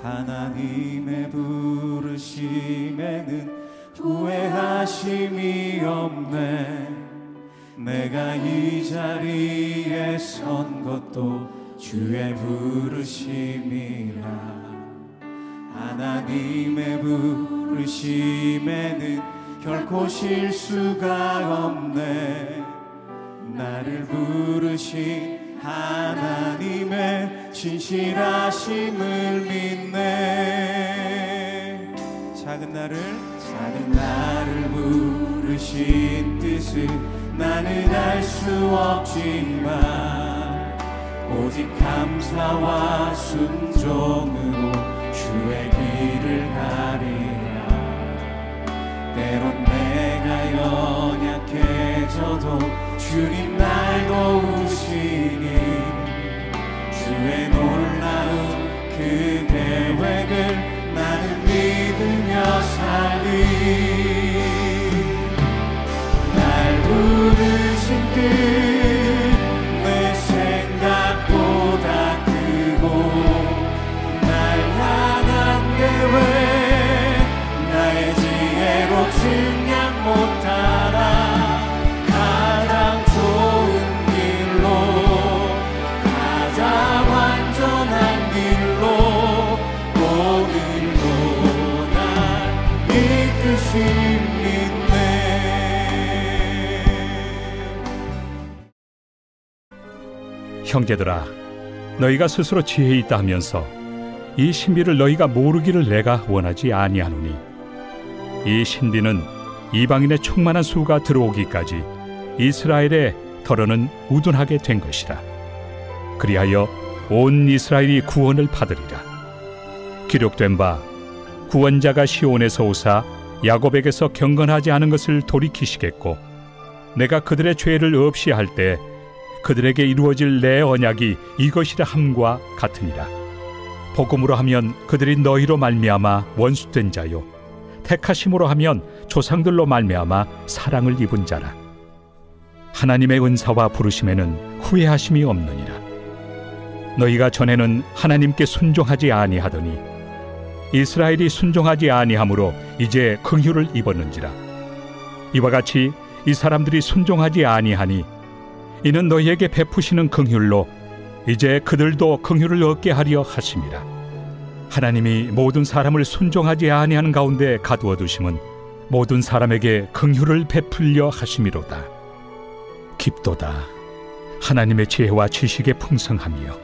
하나님의 부르심에는 후회하심이 없네. 내가 이 자리에 선 것도 주의 부르심이라. 하나님의 부르심에는 결코 실수가 없네. 나를 부르신 하나님의 진실하심을 믿네. 작은 나를 부르신 뜻을 나는 알 수 없지만 오직 감사와 순종으로 주의 길을 가리라. 때론 내가 연약해져도 주님 날 도우시니 주의 놀라운 그 계획을 나는 믿으며 살리. 날 부르신 뜻 내 생각보다 크고 날 향한 계획 나의 지혜로 증량 못하나. 가장 좋은 길로 가장 완전한 길로 오늘도 날 이끄십니다. 형제들아, 너희가 스스로 지혜 있다 하면서 이 신비를 너희가 모르기를 내가 원하지 아니하노니 이 신비는 이방인의 충만한 수가 들어오기까지 이스라엘의 털어는 우둔하게 된 것이라. 그리하여 온 이스라엘이 구원을 받으리라. 기록된 바 구원자가 시온에서 오사 야곱에게서 경건하지 않은 것을 돌이키시겠고 내가 그들의 죄를 없이 할 때 그들에게 이루어질 내 언약이 이것이라 함과 같으니라. 복음으로 하면 그들이 너희로 말미암아 원수된 자요 택하심으로 하면 조상들로 말미암아 사랑을 입은 자라. 하나님의 은사와 부르심에는 후회하심이 없느니라. 너희가 전에는 하나님께 순종하지 아니하더니 이스라엘이 순종하지 아니하므로 이제 긍휼을 입었는지라. 이와 같이 이 사람들이 순종하지 아니하니 이는 너희에게 베푸시는 긍휼로 이제 그들도 긍휼을 얻게 하려 하심이라. 하나님이 모든 사람을 순종하지 아니하는 가운데 가두어 두심은 모든 사람에게 긍휼을 베풀려 하심이로다. 깊도다. 하나님의 지혜와 지식의 풍성함이여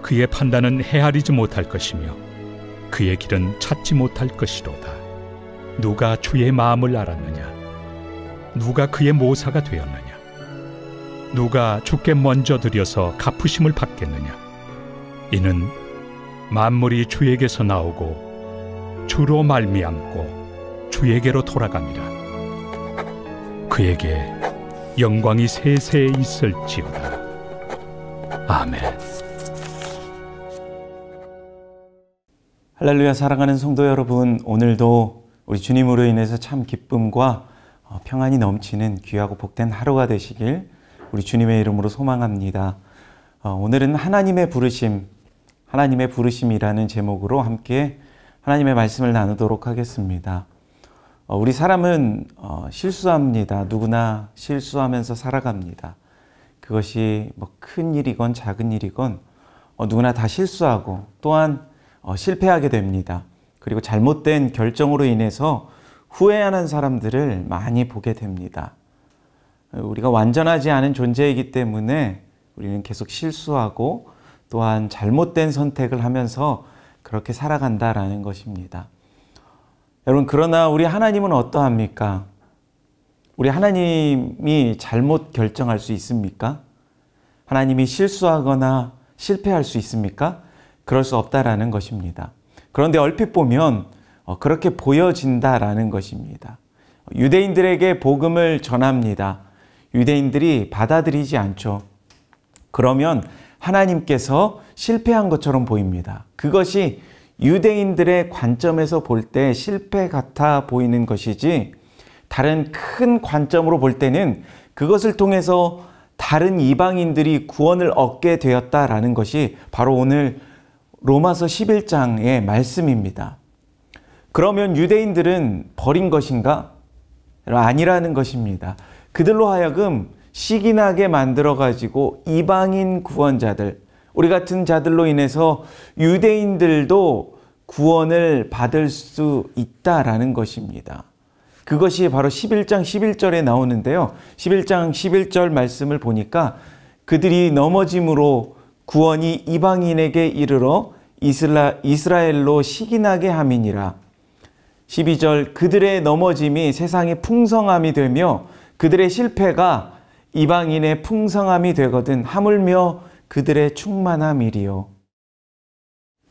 그의 판단은 헤아리지 못할 것이며 그의 길은 찾지 못할 것이로다. 누가 주의 마음을 알았느냐? 누가 그의 모사가 되었느냐? 누가 주께 먼저 드려서 갚으심을 받겠느냐? 이는 만물이 주에게서 나오고 주로 말미암고 주에게로 돌아갑니다. 그에게 영광이 세세에 있을지어다. 아멘. 할렐루야. 사랑하는 성도 여러분, 오늘도 우리 주님으로 인해서 참 기쁨과 평안이 넘치는 귀하고 복된 하루가 되시길 우리 주님의 이름으로 소망합니다. 오늘은 하나님의 부르심이라는 제목으로 함께 하나님의 말씀을 나누도록 하겠습니다. 우리 사람은 실수합니다. 누구나 실수하면서 살아갑니다. 그것이 뭐 큰 일이건 작은 일이건 누구나 다 실수하고 또한 실패하게 됩니다. 그리고 잘못된 결정으로 인해서 후회하는 사람들을 많이 보게 됩니다. 우리가 완전하지 않은 존재이기 때문에 우리는 계속 실수하고 또한 잘못된 선택을 하면서 그렇게 살아간다라는 것입니다. 여러분, 그러나 우리 하나님은 어떠합니까? 우리 하나님이 잘못 결정할 수 있습니까? 하나님이 실수하거나 실패할 수 있습니까? 그럴 수 없다라는 것입니다. 그런데 얼핏 보면 그렇게 보여진다라는 것입니다. 유대인들에게 복음을 전합니다. 유대인들이 받아들이지 않죠. 그러면 하나님께서 실패한 것처럼 보입니다. 그것이 유대인들의 관점에서 볼 때 실패 같아 보이는 것이지 다른 큰 관점으로 볼 때는 그것을 통해서 다른 이방인들이 구원을 얻게 되었다라는 것이 바로 오늘 로마서 11장의 말씀입니다. 그러면 유대인들은 버린 것인가? 아니라는 것입니다. 그들로 하여금 시기나게 만들어가지고 이방인 구원자들, 우리 같은 자들로 인해서 유대인들도 구원을 받을 수 있다라는 것입니다. 그것이 바로 11장 11절에 나오는데요. 11장 11절 말씀을 보니까 그들이 넘어짐으로 구원이 이방인에게 이르러 이스라엘로 시기나게 함이니라. 12절 그들의 넘어짐이 세상의 풍성함이 되며 그들의 실패가 이방인의 풍성함이 되거든 하물며 그들의 충만함이리요.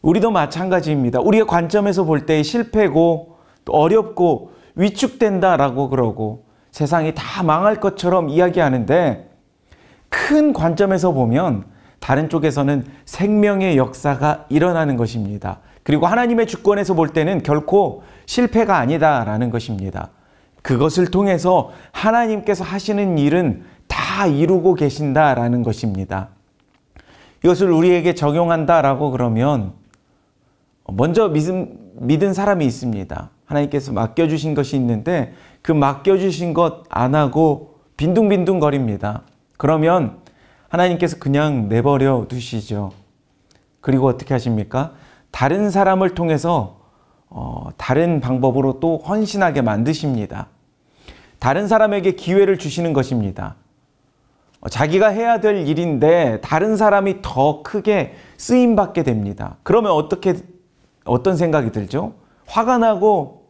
우리도 마찬가지입니다. 우리의 관점에서 볼 때 실패고 또 어렵고 위축된다라고 그러고 세상이 다 망할 것처럼 이야기하는데 큰 관점에서 보면 다른 쪽에서는 생명의 역사가 일어나는 것입니다. 그리고 하나님의 주권에서 볼 때는 결코 실패가 아니다라는 것입니다. 그것을 통해서 하나님께서 하시는 일은 다 이루고 계신다라는 것입니다. 이것을 우리에게 적용한다라고 그러면 먼저 믿은 사람이 있습니다. 하나님께서 맡겨주신 것이 있는데 그 맡겨주신 것 안 하고 빈둥빈둥 거립니다. 그러면 하나님께서 그냥 내버려 두시죠. 그리고 어떻게 하십니까? 다른 사람을 통해서 다른 방법으로 또 헌신하게 만드십니다. 다른 사람에게 기회를 주시는 것입니다. 자기가 해야 될 일인데 다른 사람이 더 크게 쓰임받게 됩니다. 그러면 어떤 생각이 들죠? 화가 나고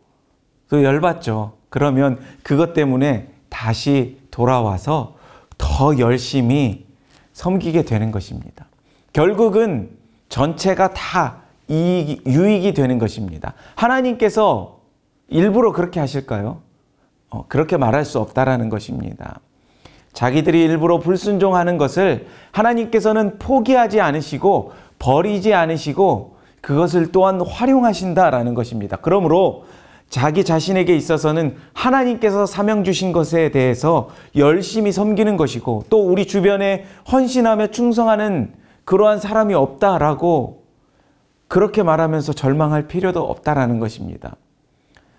또 열받죠. 그러면 그것 때문에 다시 돌아와서 더 열심히 섬기게 되는 것입니다. 결국은 전체가 다 유익이 되는 것입니다. 하나님께서 일부러 그렇게 하실까요? 그렇게 말할 수 없다라는 것입니다. 자기들이 일부러 불순종하는 것을 하나님께서는 포기하지 않으시고 버리지 않으시고 그것을 또한 활용하신다라는 것입니다. 그러므로 자기 자신에게 있어서는 하나님께서 사명 주신 것에 대해서 열심히 섬기는 것이고 또 우리 주변에 헌신하며 충성하는 그러한 사람이 없다라고 그렇게 말하면서 절망할 필요도 없다라는 것입니다.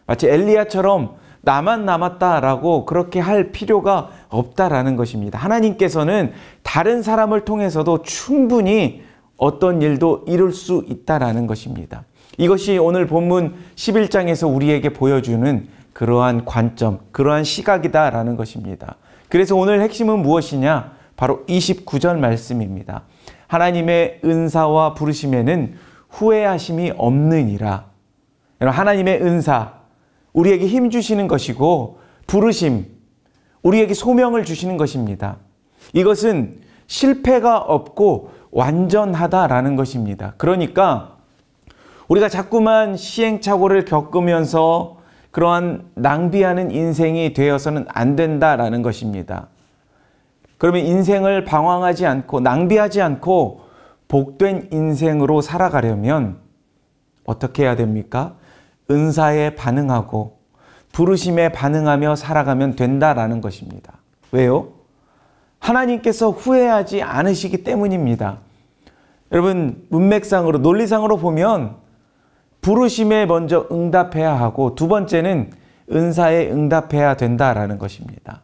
마치 엘리야처럼 나만 남았다라고 그렇게 할 필요가 없다라는 것입니다. 하나님께서는 다른 사람을 통해서도 충분히 어떤 일도 이룰 수 있다라는 것입니다. 이것이 오늘 본문 11장에서 우리에게 보여주는 그러한 관점, 그러한 시각이다라는 것입니다. 그래서 오늘 핵심은 무엇이냐? 바로 29절 말씀입니다. 하나님의 은사와 부르심에는 후회하심이 없느니라. 하나님의 은사, 우리에게 힘 주시는 것이고 부르심, 우리에게 소명을 주시는 것입니다. 이것은 실패가 없고 완전하다라는 것입니다. 그러니까 우리가 자꾸만 시행착오를 겪으면서 그러한 낭비하는 인생이 되어서는 안 된다라는 것입니다. 그러면 인생을 방황하지 않고 낭비하지 않고 복된 인생으로 살아가려면 어떻게 해야 됩니까? 은사에 반응하고 부르심에 반응하며 살아가면 된다라는 것입니다. 왜요? 하나님께서 후회하지 않으시기 때문입니다. 여러분, 문맥상으로 논리상으로 보면 부르심에 먼저 응답해야 하고 두 번째는 은사에 응답해야 된다라는 것입니다.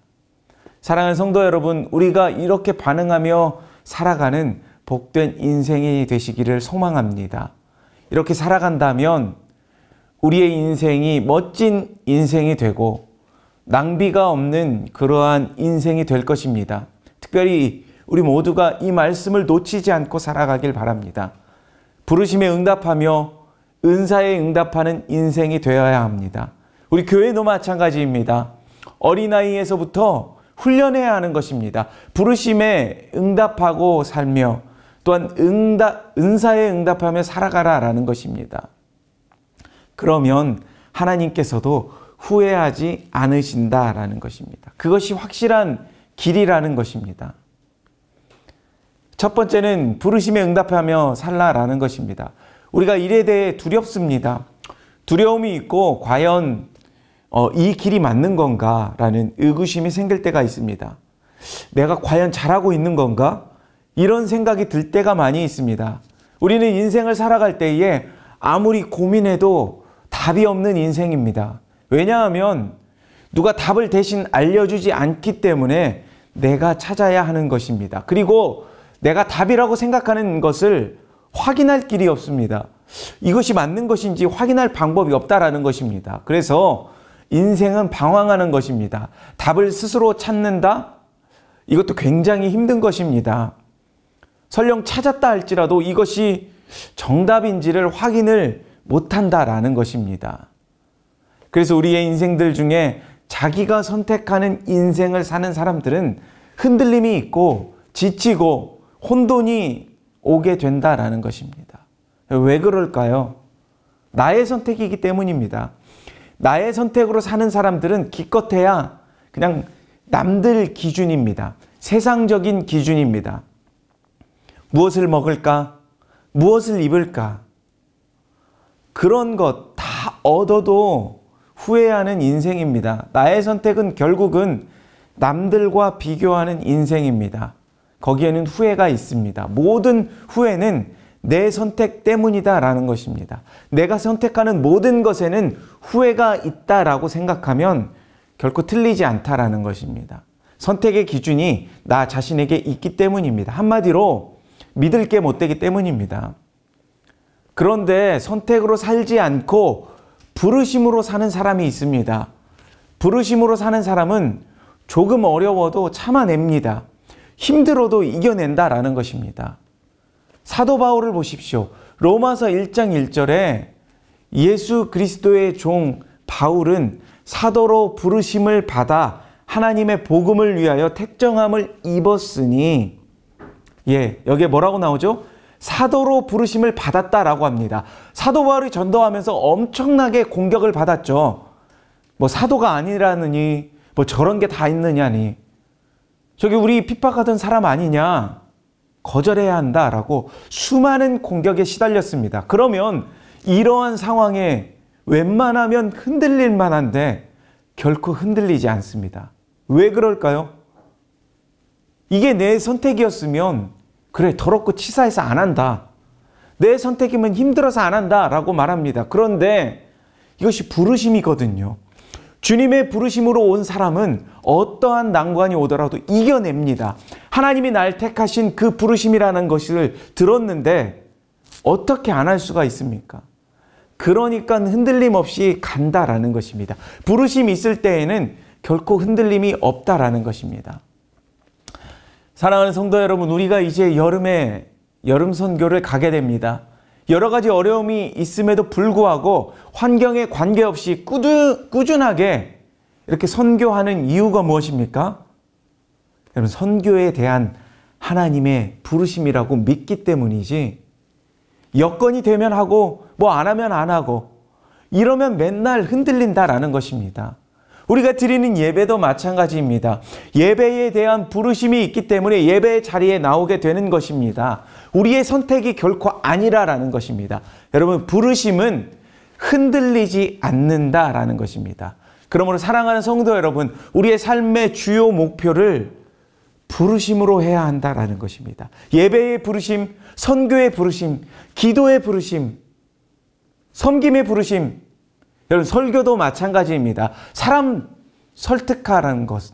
사랑하는 성도 여러분, 우리가 이렇게 반응하며 살아가는 복된 인생이 되시기를 소망합니다. 이렇게 살아간다면 우리의 인생이 멋진 인생이 되고 낭비가 없는 그러한 인생이 될 것입니다. 특별히 우리 모두가 이 말씀을 놓치지 않고 살아가길 바랍니다. 부르심에 응답하며 은사에 응답하는 인생이 되어야 합니다. 우리 교회도 마찬가지입니다. 어린아이에서부터 훈련해야 하는 것입니다. 부르심에 응답하고 살며 또한 은사에 응답하며 살아가라라는 것입니다. 그러면 하나님께서도 후회하지 않으신다라는 것입니다. 그것이 확실한 길이라는 것입니다. 첫 번째는 부르심에 응답하며 살라라는 것입니다. 우리가 일에 대해 두렵습니다. 두려움이 있고 과연 이 길이 맞는 건가라는 의구심이 생길 때가 있습니다. 내가 과연 잘하고 있는 건가? 이런 생각이 들 때가 많이 있습니다. 우리는 인생을 살아갈 때에 아무리 고민해도 답이 없는 인생입니다. 왜냐하면 누가 답을 대신 알려주지 않기 때문에 내가 찾아야 하는 것입니다. 그리고 내가 답이라고 생각하는 것을 확인할 길이 없습니다. 이것이 맞는 것인지 확인할 방법이 없다라는 것입니다. 그래서 인생은 방황하는 것입니다. 답을 스스로 찾는다? 이것도 굉장히 힘든 것입니다. 설령 찾았다 할지라도 이것이 정답인지를 확인을 못한다라는 것입니다. 그래서 우리의 인생들 중에 자기가 선택하는 인생을 사는 사람들은 흔들림이 있고 지치고 혼돈이 오게 된다라는 것입니다. 왜 그럴까요? 나의 선택이기 때문입니다. 나의 선택으로 사는 사람들은 기껏해야 그냥 남들 기준입니다. 세상적인 기준입니다. 무엇을 먹을까? 무엇을 입을까? 그런 것 다 얻어도 후회하는 인생입니다. 나의 선택은 결국은 남들과 비교하는 인생입니다. 거기에는 후회가 있습니다. 모든 후회는 내 선택 때문이다라는 것입니다. 내가 선택하는 모든 것에는 후회가 있다라고 생각하면 결코 틀리지 않다라는 것입니다. 선택의 기준이 나 자신에게 있기 때문입니다. 한마디로 믿을 게 못되기 때문입니다. 그런데 선택으로 살지 않고 부르심으로 사는 사람이 있습니다. 부르심으로 사는 사람은 조금 어려워도 참아냅니다. 힘들어도 이겨낸다라는 것입니다. 사도 바울을 보십시오. 로마서 1장 1절에 예수 그리스도의 종 바울은 사도로 부르심을 받아 하나님의 복음을 위하여 택정함을 입었으니, 여기에 뭐라고 나오죠? 사도로 부르심을 받았다라고 합니다. 사도 바울이 전도하면서 엄청나게 공격을 받았죠. 뭐 사도가 아니라느니, 뭐 저런 게 다 있느냐니, 저기 우리 핍박하던 사람 아니냐, 거절해야 한다라고 수많은 공격에 시달렸습니다. 그러면 이러한 상황에 웬만하면 흔들릴 만한데 결코 흔들리지 않습니다. 왜 그럴까요? 이게 내 선택이었으면 그래, 더럽고 치사해서 안 한다. 내 선택이면 힘들어서 안 한다 라고 말합니다. 그런데 이것이 부르심이거든요. 주님의 부르심으로 온 사람은 어떠한 난관이 오더라도 이겨냅니다. 하나님이 날 택하신 그 부르심이라는 것을 들었는데 어떻게 안 할 수가 있습니까? 그러니까 흔들림 없이 간다라는 것입니다. 부르심이 있을 때에는 결코 흔들림이 없다라는 것입니다. 사랑하는 성도 여러분, 우리가 이제 여름 선교를 가게 됩니다. 여러 가지 어려움이 있음에도 불구하고 환경에 관계없이 꾸준하게 이렇게 선교하는 이유가 무엇입니까? 여러분, 선교에 대한 하나님의 부르심이라고 믿기 때문이지, 여건이 되면 하고 뭐 안 하면 안 하고 이러면 맨날 흔들린다라는 것입니다. 우리가 드리는 예배도 마찬가지입니다. 예배에 대한 부르심이 있기 때문에 예배의 자리에 나오게 되는 것입니다. 우리의 선택이 결코 아니라라는 것입니다. 여러분, 부르심은 흔들리지 않는다라는 것입니다. 그러므로 사랑하는 성도 여러분, 우리의 삶의 주요 목표를 부르심으로 해야 한다라는 것입니다. 예배의 부르심, 선교의 부르심, 기도의 부르심, 섬김의 부르심. 여러분, 설교도 마찬가지입니다. 사람 설득하라는 것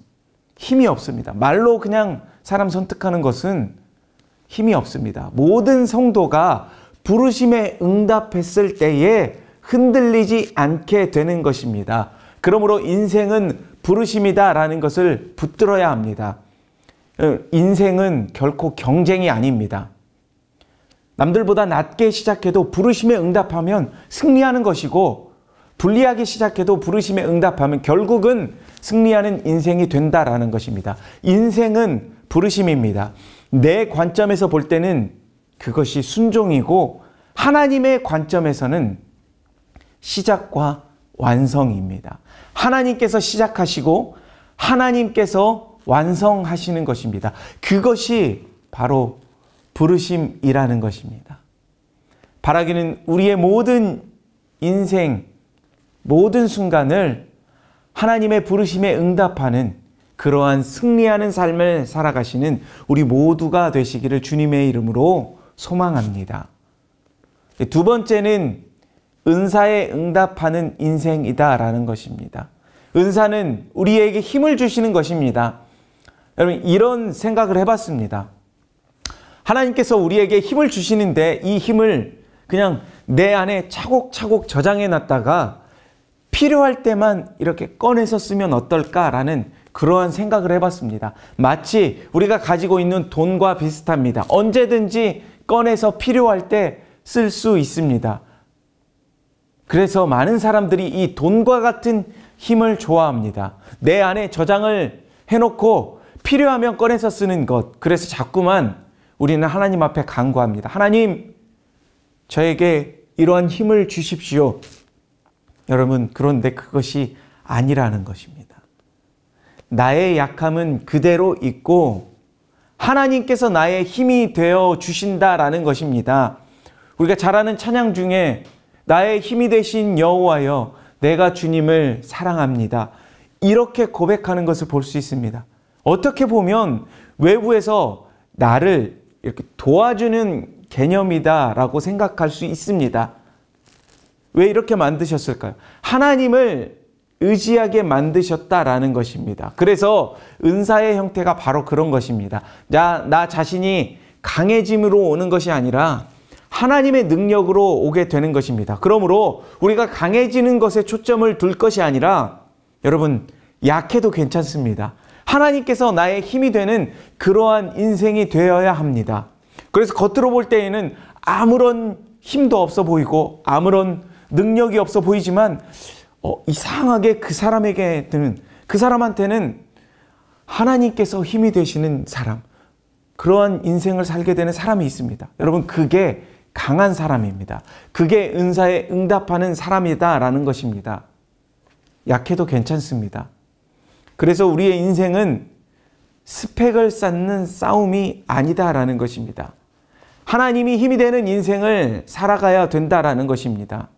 힘이 없습니다. 말로 그냥 사람 설득하는 것은 힘이 없습니다. 모든 성도가 부르심에 응답했을 때에 흔들리지 않게 되는 것입니다. 그러므로 인생은 부르심이다라는 것을 붙들어야 합니다. 인생은 결코 경쟁이 아닙니다. 남들보다 낮게 시작해도 부르심에 응답하면 승리하는 것이고, 불리하게 시작해도 부르심에 응답하면 결국은 승리하는 인생이 된다라는 것입니다. 인생은 부르심입니다. 내 관점에서 볼 때는 그것이 순종이고, 하나님의 관점에서는 시작과 완성입니다. 하나님께서 시작하시고 하나님께서 완성하시는 것입니다. 그것이 바로 부르심이라는 것입니다. 바라기는 우리의 모든 인생, 모든 순간을 하나님의 부르심에 응답하는 그러한 승리하는 삶을 살아가시는 우리 모두가 되시기를 주님의 이름으로 소망합니다. 두 번째는 은사에 응답하는 인생이다라는 것입니다. 은사는 우리에게 힘을 주시는 것입니다. 여러분, 이런 생각을 해봤습니다. 하나님께서 우리에게 힘을 주시는데 이 힘을 그냥 내 안에 차곡차곡 저장해 놨다가 필요할 때만 이렇게 꺼내서 쓰면 어떨까라는 그러한 생각을 해봤습니다. 마치 우리가 가지고 있는 돈과 비슷합니다. 언제든지 꺼내서 필요할 때 쓸 수 있습니다. 그래서 많은 사람들이 이 돈과 같은 힘을 좋아합니다. 내 안에 저장을 해놓고 필요하면 꺼내서 쓰는 것. 그래서 자꾸만 우리는 하나님 앞에 간구합니다. 하나님, 저에게 이러한 힘을 주십시오. 여러분, 그런데 그것이 아니라는 것입니다. 나의 약함은 그대로 있고 하나님께서 나의 힘이 되어 주신다라는 것입니다. 우리가 잘 아는 찬양 중에 나의 힘이 되신 여호와여, 내가 주님을 사랑합니다. 이렇게 고백하는 것을 볼 수 있습니다. 어떻게 보면 외부에서 나를 이렇게 도와주는 개념이다라고 생각할 수 있습니다. 왜 이렇게 만드셨을까요? 하나님을 의지하게 만드셨다라는 것입니다. 그래서 은사의 형태가 바로 그런 것입니다. 나 자신이 강해짐으로 오는 것이 아니라 하나님의 능력으로 오게 되는 것입니다. 그러므로 우리가 강해지는 것에 초점을 둘 것이 아니라 여러분, 약해도 괜찮습니다. 하나님께서 나의 힘이 되는 그러한 인생이 되어야 합니다. 그래서 겉으로 볼 때에는 아무런 힘도 없어 보이고 아무런 능력이 없어 보이지만 이상하게 그 사람한테는 하나님께서 힘이 되시는 사람, 그러한 인생을 살게 되는 사람이 있습니다. 여러분, 그게 강한 사람입니다. 그게 은사에 응답하는 사람이다라는 것입니다. 약해도 괜찮습니다. 그래서 우리의 인생은 스펙을 쌓는 싸움이 아니다라는 것입니다. 하나님이 힘이 되는 인생을 살아가야 된다라는 것입니다.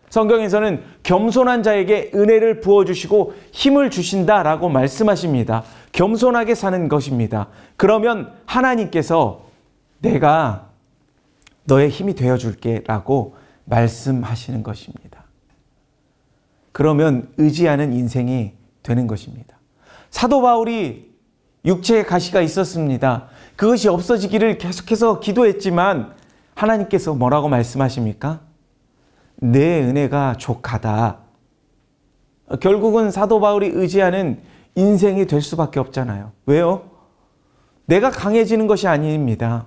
성경에서는 겸손한 자에게 은혜를 부어주시고 힘을 주신다라고 말씀하십니다. 겸손하게 사는 것입니다. 그러면 하나님께서 내가 너의 힘이 되어줄게 라고 말씀하시는 것입니다. 그러면 의지하는 인생이 되는 것입니다. 사도 바울이 육체의 가시가 있었습니다. 그것이 없어지기를 계속해서 기도했지만 하나님께서 뭐라고 말씀하십니까? 내 은혜가 족하다. 결국은 사도 바울이 의지하는 인생이 될 수밖에 없잖아요. 왜요? 내가 강해지는 것이 아닙니다.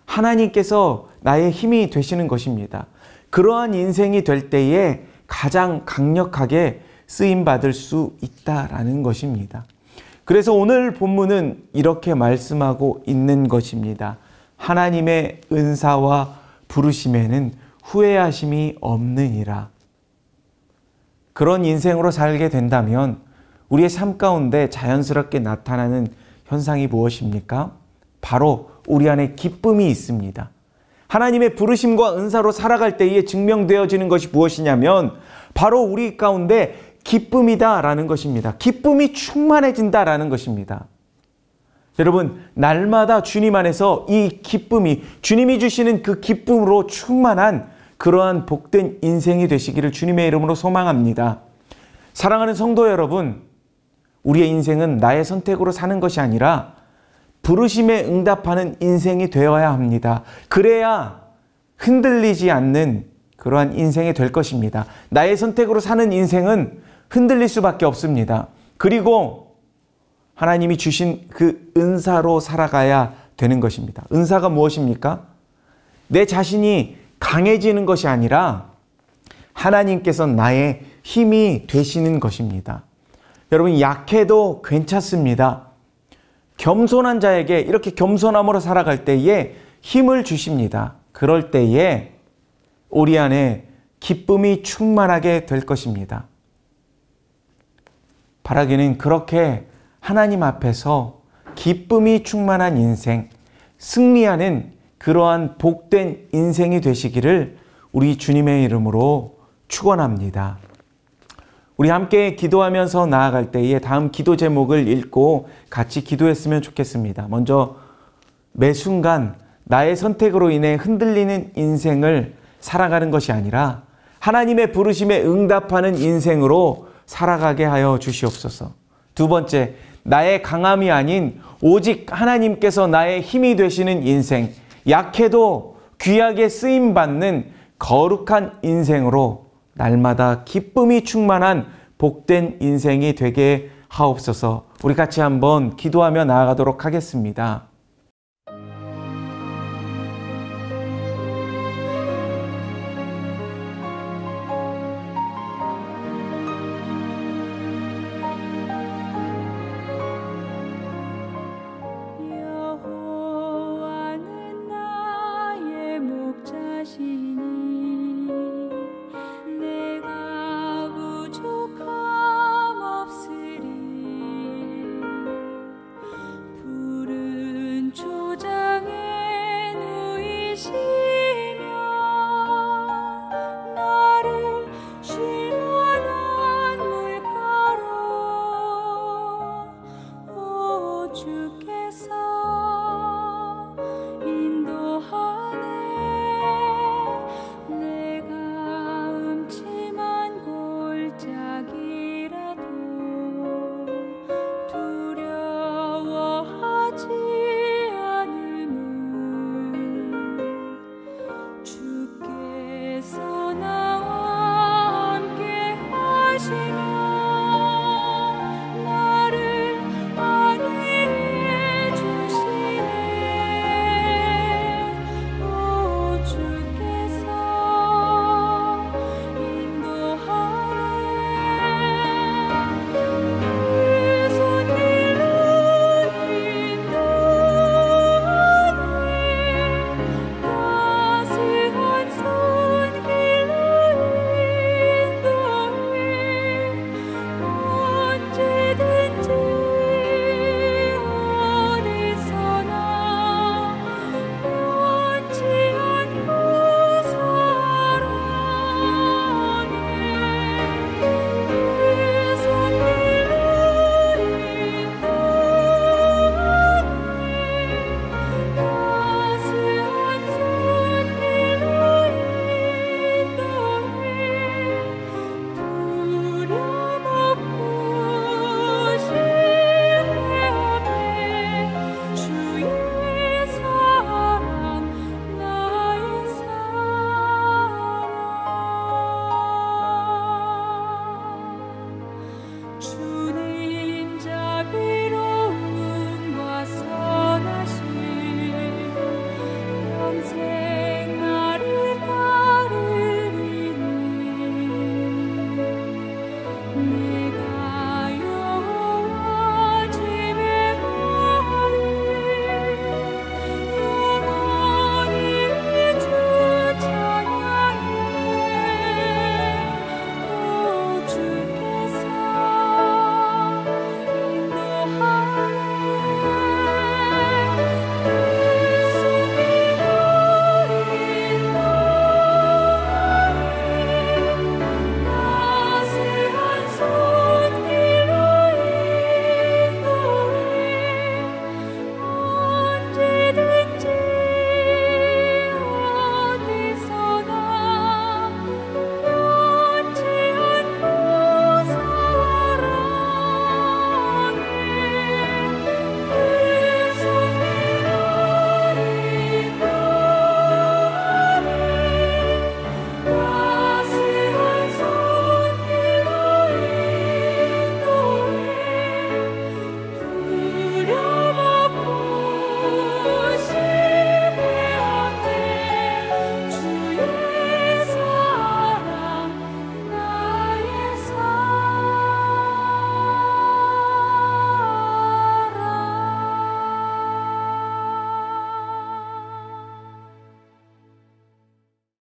하나님께서 나의 힘이 되시는 것입니다. 그러한 인생이 될 때에 가장 강력하게 쓰임받을 수 있다라는 것입니다. 그래서 오늘 본문은 이렇게 말씀하고 있는 것입니다. 하나님의 은사와 부르심에는 후회하심이 없느니라. 그런 인생으로 살게 된다면 우리의 삶 가운데 자연스럽게 나타나는 현상이 무엇입니까? 바로 우리 안에 기쁨이 있습니다. 하나님의 부르심과 은사로 살아갈 때에 증명되어지는 것이 무엇이냐면 바로 우리 가운데 기쁨이다라는 것입니다. 기쁨이 충만해진다라는 것입니다. 여러분, 날마다 주님 안에서 이 기쁨이, 주님이 주시는 그 기쁨으로 충만한 그러한 복된 인생이 되시기를 주님의 이름으로 소망합니다. 사랑하는 성도 여러분, 우리의 인생은 나의 선택으로 사는 것이 아니라 부르심에 응답하는 인생이 되어야 합니다. 그래야 흔들리지 않는 그러한 인생이 될 것입니다. 나의 선택으로 사는 인생은 흔들릴 수밖에 없습니다. 그리고 하나님이 주신 그 은사로 살아가야 되는 것입니다. 은사가 무엇입니까? 내 자신이 강해지는 것이 아니라 하나님께서 나의 힘이 되시는 것입니다. 여러분, 약해도 괜찮습니다. 겸손한 자에게 이렇게 겸손함으로 살아갈 때에 힘을 주십니다. 그럴 때에 우리 안에 기쁨이 충만하게 될 것입니다. 바라기는 그렇게 하나님 앞에서 기쁨이 충만한 인생, 승리하는 그러한 복된 인생이 되시기를 우리 주님의 이름으로 축원합니다. 우리 함께 기도하면서 나아갈 때에 다음 기도 제목을 읽고 같이 기도했으면 좋겠습니다. 먼저 매 순간 나의 선택으로 인해 흔들리는 인생을 살아가는 것이 아니라 하나님의 부르심에 응답하는 인생으로 살아가게 하여 주시옵소서. 두 번째, 나의 강함이 아닌 오직 하나님께서 나의 힘이 되시는 인생, 약해도 귀하게 쓰임받는 거룩한 인생으로 날마다 기쁨이 충만한 복된 인생이 되게 하옵소서. 우리 같이 한번 기도하며 나아가도록 하겠습니다. 주께서